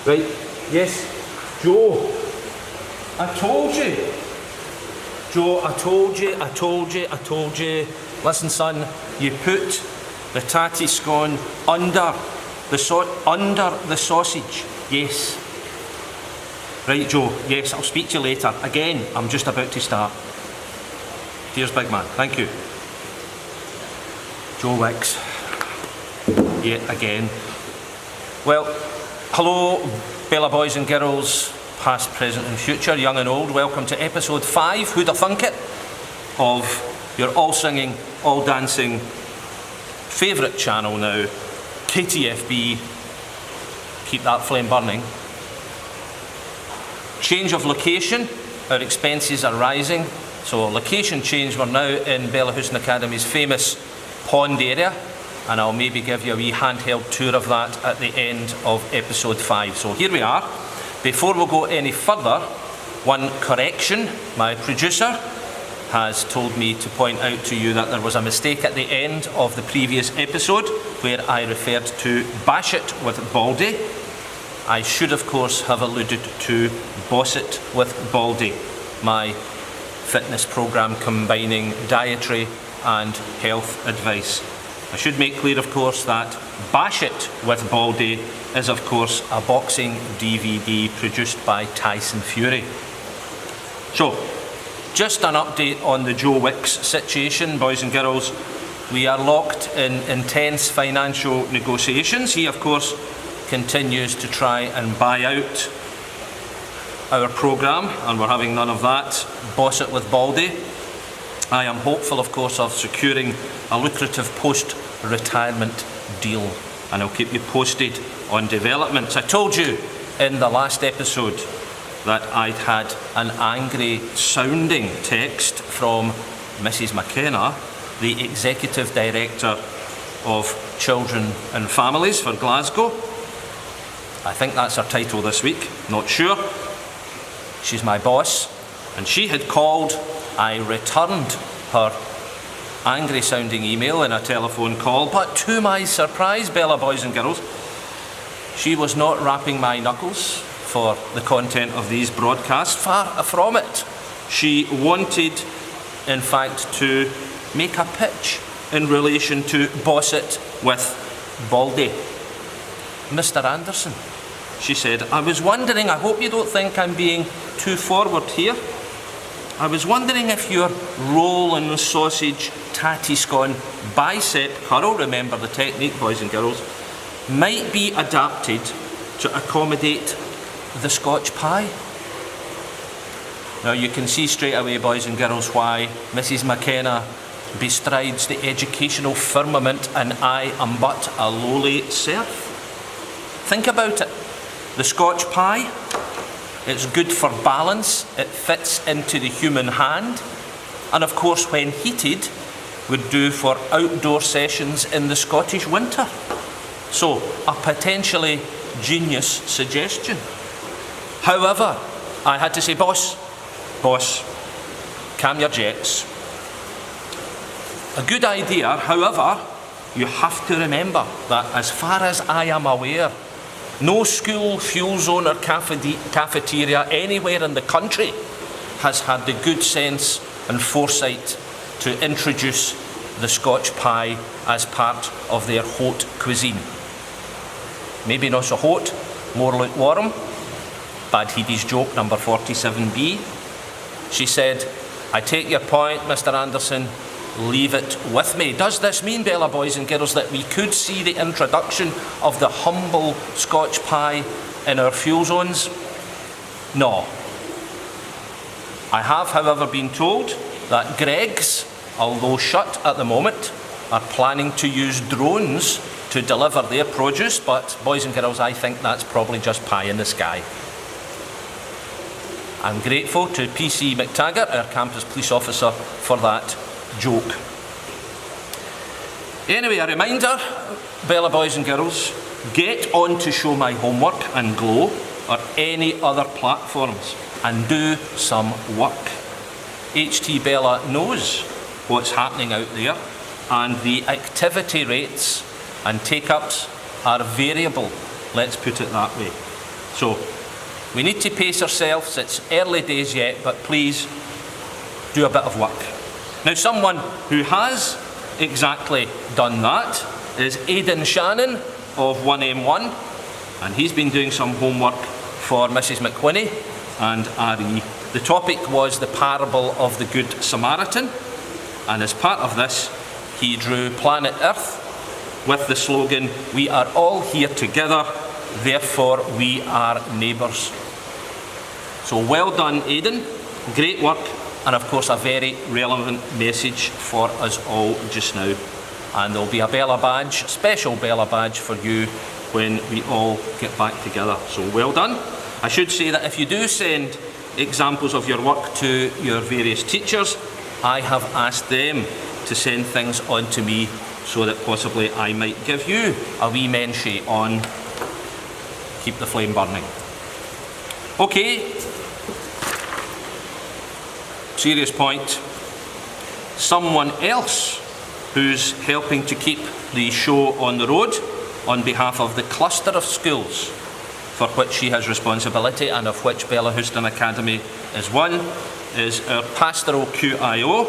Right, yes, Joe, I told you. Joe, I told you. Listen, son, you put the tatty scone under the sausage. Yes. Right, Joe, yes, I'll speak to you later. Again, I'm just about to start. Cheers, big man. Thank you. Joe Wicks. Yet again. Well, hello, Bella boys and girls, past, present and future, young and old. Welcome to episode 5, who'da thunk it, of your all-singing, all-dancing favourite channel now, KTFB. Keep that flame burning. Change of location, our expenses are rising. So location change, we're now in Bella Houston Academy's famous pond area, and I'll maybe give you a wee handheld tour of that at the end of episode 5. So here we are. Before we go any further, one correction. My producer has told me to point out to you that there was a mistake at the end of the previous episode where I referred to Bash It with Baldy. I should, of course, have alluded to Boss It with Baldy, my fitness programme combining dietary and health advice. I should make clear, of course, that Bash It with Baldy is, of course, a boxing DVD produced by Tyson Fury. So, just an update on the Joe Wicks situation, boys and girls. We are locked in intense financial negotiations. He, of course, continues to try and buy out our programme, and we're having none of that. Boss It with Baldy. I am hopeful, of course, of securing a lucrative post-retirement deal, and I'll keep you posted on developments. I told you in the last episode that I'd had an angry sounding text from Mrs. McKenna, the Executive Director of Children and Families for Glasgow. I think that's her title this week, not sure. She's my boss, and she had called. I returned her angry sounding email in a telephone call, but to my surprise, Bella boys and girls, she was not rapping my knuckles for the content of these broadcasts. Far from it. She wanted, in fact, to make a pitch in relation to Boss It with Baldy. Mr. Anderson, she said, I was wondering, I hope you don't think I'm being too forward here. I was wondering if your roll and sausage tatty scone bicep curl, remember the technique, boys and girls, might be adapted to accommodate the Scotch Pie. Now you can see straight away, boys and girls, why Mrs. McKenna bestrides the educational firmament and I am but a lowly serf. Think about it. The Scotch Pie, it's good for balance, it fits into the human hand, and of course when heated would do for outdoor sessions in the Scottish winter. So, a potentially genius suggestion. However, I had to say, boss, calm your jets. A good idea, however, you have to remember that as far as I am aware, no school, fuel zone or cafeteria anywhere in the country has had the good sense and foresight to introduce the Scotch Pie as part of their haute cuisine. Maybe not so haute, more lukewarm. Bad Hedy's joke, number 47B. She said, I take your point, Mr. Anderson, leave it with me. Does this mean, Bella boys and girls, that we could see the introduction of the humble Scotch Pie in our fuel zones? No. I have, however, been told that Greggs, although shut at the moment, are planning to use drones to deliver their produce, but boys and girls, I think that's probably just pie in the sky. I'm grateful to PC McTaggart, our campus police officer, for that joke. Anyway, a reminder, Bella boys and girls, get on to Show My Homework and Glow or any other platforms and do some work. HT Bella knows what's happening out there, and the activity rates and take-ups are variable, let's put it that way. So we need to pace ourselves. It's early days yet, but please do a bit of work. Now, someone who has exactly done that is Aidan Shannon of 1M1, and he's been doing some homework for Mrs. McWhinney and RE. The topic was the parable of the Good Samaritan, and as part of this, he drew planet Earth with the slogan, "We are all here together, therefore we are neighbours." So well done, Aidan. Great work, and of course a very relevant message for us all just now. And there'll be a Bella badge, special Bella badge for you when we all get back together. So well done. I should say that if you do send examples of your work to your various teachers, I have asked them to send things on to me so that possibly I might give you a wee mention on Keep the Flame Burning. Okay, serious point. Someone else who's helping to keep the show on the road on behalf of the cluster of schools for which she has responsibility and of which Bella Houston Academy is one, is our pastoral QIO,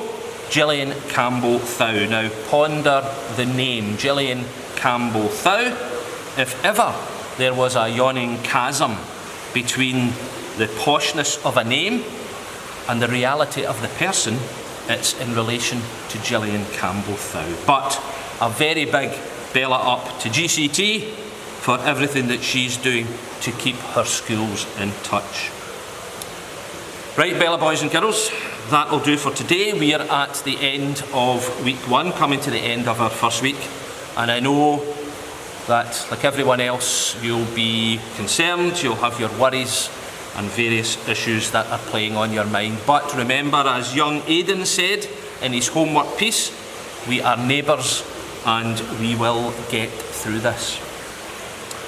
Gillian Campbell-Thow. Now ponder the name, Gillian Campbell-Thow. If ever there was a yawning chasm between the poshness of a name and the reality of the person, it's in relation to Gillian Campbell-Thow. But a very big Bella up to GCT for everything that she's doing to keep her schools in touch. Right, Bella boys and girls, that'll do for today. We are at the end of week one, coming to the end of our first week, and I know that, like everyone else, you'll be concerned, you'll have your worries and various issues that are playing on your mind. But remember, as young Aidan said in his homework piece, we are neighbours and we will get through this.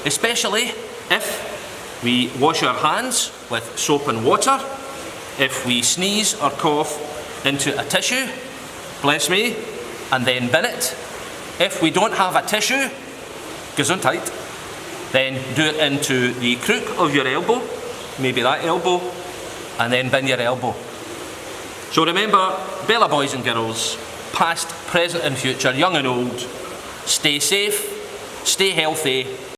Especially if we wash our hands with soap and water, if we sneeze or cough into a tissue, bless me, and then bin it. If we don't have a tissue, Gesundheit, then do it into the crook of your elbow, maybe that elbow, and then bin your elbow. So remember, Bella boys and girls, past, present and future, young and old, stay safe, stay healthy,